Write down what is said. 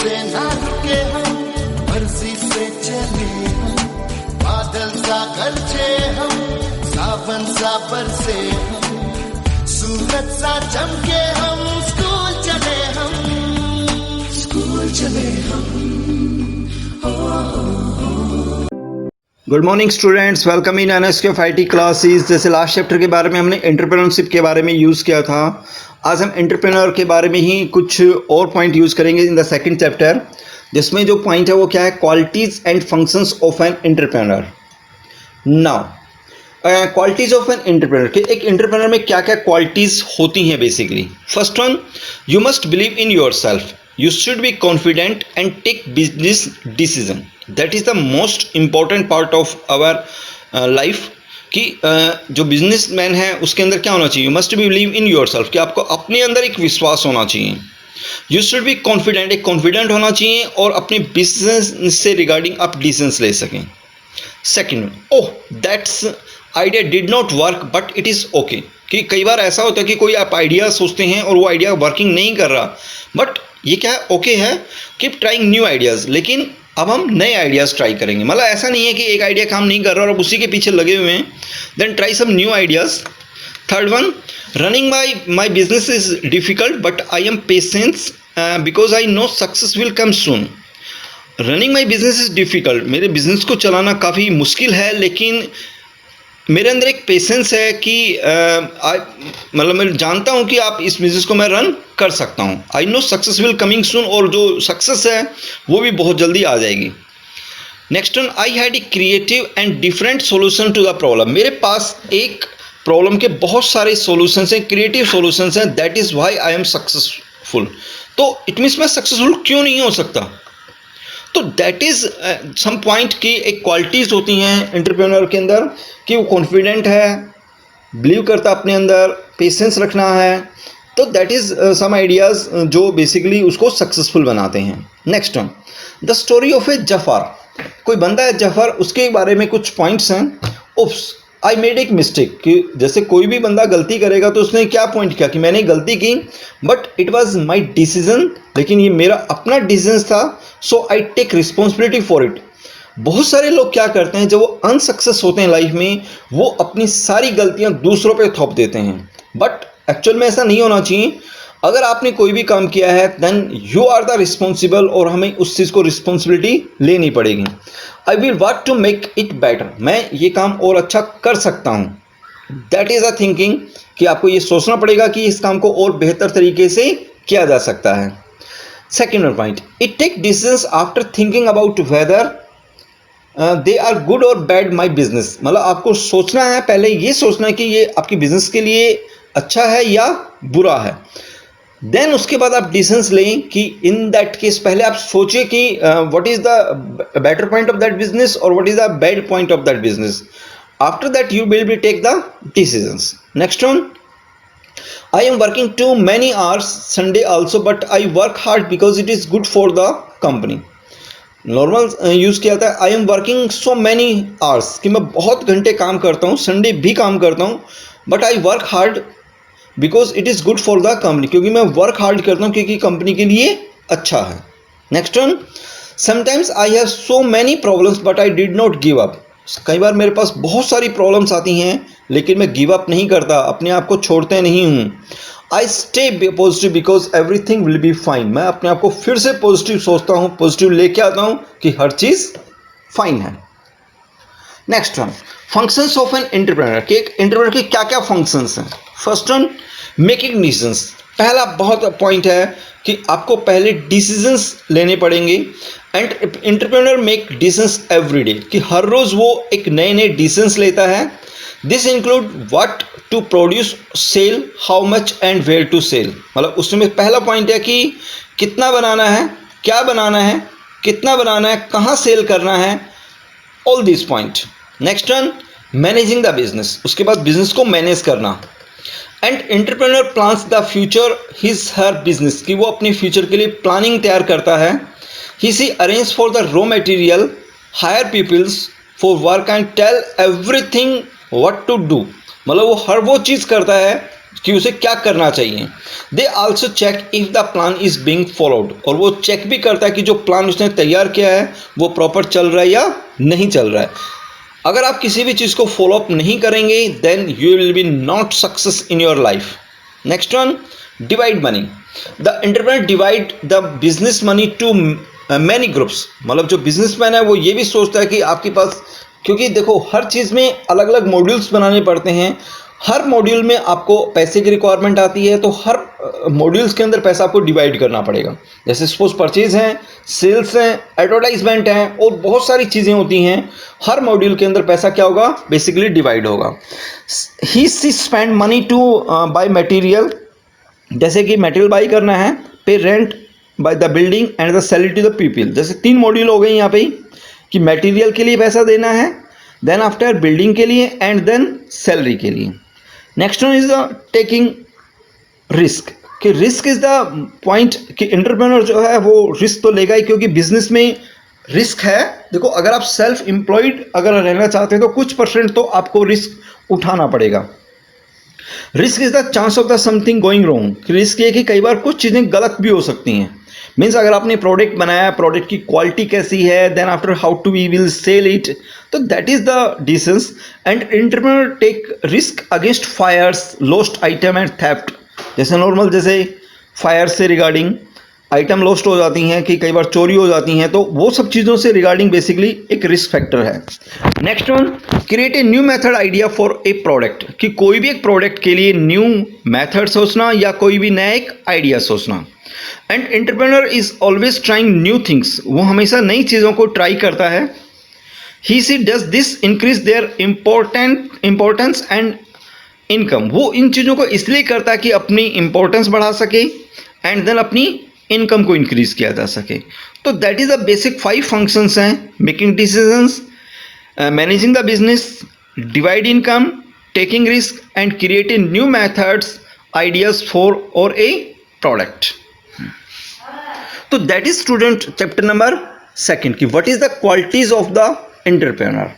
से ना रुके हम, मर्जी से चले हम, बादल सा गरजे हम, सावन सा बरसे हम, सूरज सा चमके हम, स्कूल चले हम, स्कूल चले हम। Good morning students, welcome in NSK of IT classes. जैसे लास्ट चैप्टर के बारे में हमने एंटरप्रेन्योरशिप के बारे में यूज़ किया था, आज हम एंटरप्रेन्योर के बारे में ही कुछ और पॉइंट यूज़ करेंगे इन द सेकंड चैप्टर, जिसमें जो पॉइंट है वो क्या है, qualities and functions of an entrepreneur. Now qualities of an entrepreneur के एक एंटरप्रेन्योर में क्या क्या क्वालिटीज़ होती हैं basically. First one, you must believe in your self, you should be confident and take business decision. That is the most important part of our life कि जो businessman है उसके अंदर क्या होना चाहिए, you must believe in yourself, कि आपको अपने अंदर एक विश्वास होना चाहिए। You should be confident, एक कॉन्फिडेंट होना चाहिए और अपने बिजनेस से रिगार्डिंग आप डिसीजंस ले सकें। Second, oh that's idea did not work but it is okay, कि कई बार ऐसा होता है कि कोई आप आइडिया सोचते हैं और वो आइडिया वर्किंग नहीं कर रहा, बट ये क्या है, ओके है, कीप ट्राइंग न्यू आइडियाज़, लेकिन अब हम नए आइडियाज़ ट्राई करेंगे। मतलब ऐसा नहीं है कि एक आइडिया काम नहीं कर रहा और अब उसी के पीछे लगे हुए हैं, then try some new ideas. Third one, running my business is difficult but I am patience because I know success will come soon. Running my business is difficult, मेरे बिजनेस को चलाना काफ़ी मुश्किल है, लेकिन मेरे अंदर एक पेशेंस है कि मतलब मैं जानता हूँ कि आप इस बिज़नेस को मैं रन कर सकता हूँ। आई know success will coming soon, और जो सक्सेस है वो भी बहुत जल्दी आ जाएगी। Next one, I had a creative and different solution to the problem, मेरे पास एक प्रॉब्लम के बहुत सारे सोल्यूशंस हैं, क्रिएटिव सोल्यूशंस हैं, that is why I am successful. तो इट मीन्स मैं सक्सेसफुल क्यों नहीं हो सकता। तो दैट इज़ सम पॉइंट की एक क्वालिटीज़ होती हैं एंटरप्रेन्योर के अंदर, कि वो कॉन्फिडेंट है, बिलीव करता अपने अंदर, पेशेंस रखना है। तो दैट इज़ सम आइडियाज़ जो बेसिकली उसको सक्सेसफुल बनाते हैं। Next one, the story of a Zafar, कोई बंदा है जफ़र, उसके बारे में कुछ पॉइंट्स हैं। उप्स आई मेड एक मिस्टेक, कि जैसे कोई भी बंदा गलती करेगा तो उसने क्या पॉइंट किया कि मैंने गलती की, but it was my decision, लेकिन ये मेरा अपना डिसीजन था, so I take responsibility for it. बहुत सारे लोग क्या करते हैं, जब वो अनसक्सेस होते हैं लाइफ में, वो अपनी सारी गलतियां दूसरों पे थोप देते हैं, बट एक्चुअल में ऐसा नहीं होना चाहिए। अगर आपने कोई भी काम किया है then you are the responsible, और हमें उस चीज़ को रिस्पॉन्सिबिलिटी लेनी पड़ेगी। I will work to make it better, मैं ये काम और अच्छा कर सकता हूँ। दैट इज़ अ थिंकिंग, कि आपको ये सोचना पड़ेगा कि इस काम को और बेहतर तरीके से किया जा सकता है। Second point, it take decisions after thinking about whether they are good or bad my business, मतलब आपको सोचना है, पहले ये सोचना है कि ये आपकी बिजनेस के लिए अच्छा है या बुरा है, देन उसके बाद आप डिसीजंस लें कि इन दैट केस पहले आप सोचिए कि what is the better point of that business और what is the bad point of that business. After that you will be take the decisions. Next one, I am working too many hours Sunday also, but I work hard because it is good for the company. Normal use किया था, I am working so many hours, कि मैं बहुत घंटे काम करता हूँ, Sunday भी काम करता हूँ, but I work hard because it is good for the company, क्योंकि मैं वर्क हार्ड करता हूँ क्योंकि कंपनी के लिए अच्छा है। Next one, sometimes I have so many problems but I did not give up, कई बार मेरे पास बहुत सारी प्रॉब्लम्स आती हैं लेकिन मैं गिव अप नहीं करता, अपने आप को छोड़ते नहीं हूँ। I stay positive because everything will be fine, मैं अपने आप को फिर से पॉजिटिव सोचता हूँ, पॉजिटिव लेके आता हूँ कि हर चीज़ फाइन है। Next one, functions of an entrepreneur, कि एक एंटरप्रेन्योर के क्या क्या फंक्शंस हैं। फर्स्ट वन, मेकिंग डिसीजंस, पहला बहुत पॉइंट है कि आपको पहले डिसीजंस लेने पड़ेंगे, and entrepreneur make decisions every day, कि हर रोज़ वो एक नए नए डिसीजंस लेता है। This include what to produce, sell, how much and where to sell, मतलब उसमें पहला पॉइंट है कि कितना बनाना है, क्या बनाना है, कितना बनाना है, कहाँ सेल करना है, all this point. Next one, managing the business, उसके बाद बिजनेस को मैनेज करना। And entrepreneur plans the future his her business, कि वो अपने फ्यूचर के लिए प्लानिंग तैयार करता है। He see arrange for the raw material, hire peoples for work and tell everything what to do, मतलब वो हर वो चीज़ करता है कि उसे क्या करना चाहिए। They also check if the plan is being followed, और वो चेक भी करता है कि जो प्लान उसने तैयार किया है वो प्रॉपर चल रहा है या नहीं चल रहा है। अगर आप किसी भी चीज़ को फॉलोअप नहीं करेंगे then you will be not success in your life. Next one, divide money. The entrepreneur divide the business money to many groups. मतलब जो बिजनेसमैन है वो ये भी सोचता है कि आपके पास, क्योंकि देखो हर चीज़ में अलग अलग मॉड्यूल्स बनाने पड़ते हैं, हर मॉड्यूल में आपको पैसे की रिक्वायरमेंट आती है, तो हर मॉड्यूल्स के अंदर पैसा आपको डिवाइड करना पड़ेगा। जैसे सपोज परचेज हैं, सेल्स हैं, एडवर्टाइजमेंट हैं और बहुत सारी चीज़ें होती हैं। हर मॉड्यूल के अंदर पैसा क्या होगा, बेसिकली डिवाइड होगा। He spend money to buy material, जैसे कि मटेरियल बाई करना है, pay rent by the building and the salary to the people. जैसे 3 मॉड्यूल हो गए यहाँ पे कि मटेरियल के लिए पैसा देना है, देन आफ्टर बिल्डिंग के लिए एंड देन सैलरी के लिए। Next one is the taking risk, कि रिस्क इज द पॉइंट कि एंटरप्रेन्योर जो है वो रिस्क तो लेगा ही, क्योंकि बिजनेस में रिस्क है। देखो अगर आप सेल्फ एम्प्लॉयड अगर रहना चाहते हैं तो कुछ % तो आपको रिस्क उठाना पड़ेगा। Risk is the chance of the something going wrong. Risk ये कि कई बार कुछ चीज़ें गलत भी हो सकती हैं। मीन्स अगर आपने प्रोडक्ट बनाया, प्रोडक्ट की क्वालिटी कैसी है, then after how to we will sell it, तो that is the decence. And entrepreneur take risk against fires, lost item and theft. जैसे नॉर्मल जैसे फायर से रिगार्डिंग आइटम लॉस्ट हो जाती हैं, कि कई बार चोरी हो जाती हैं, तो वो सब चीज़ों से रिगार्डिंग बेसिकली एक रिस्क फैक्टर है। Next one, create a new method idea for a product, कि कोई भी एक प्रोडक्ट के लिए न्यू मेथड सोचना या कोई भी नया एक आइडिया सोचना। And entrepreneur is always trying new things, वो हमेशा नई चीज़ों को ट्राई करता है। He see does this increase their importance and income. वो इन चीज़ों को इसलिए करता है कि अपनी इम्पोर्टेंस बढ़ा सके एंड देन अपनी इनकम को इंक्रीज किया जा सके। तो that is the basic 5 functions हैं, making decisions, managing the business, divide income, taking risk and creating new methods ideas for और ए प्रोडक्ट। तो that is student chapter number 2 कि what is the qualities of the entrepreneur.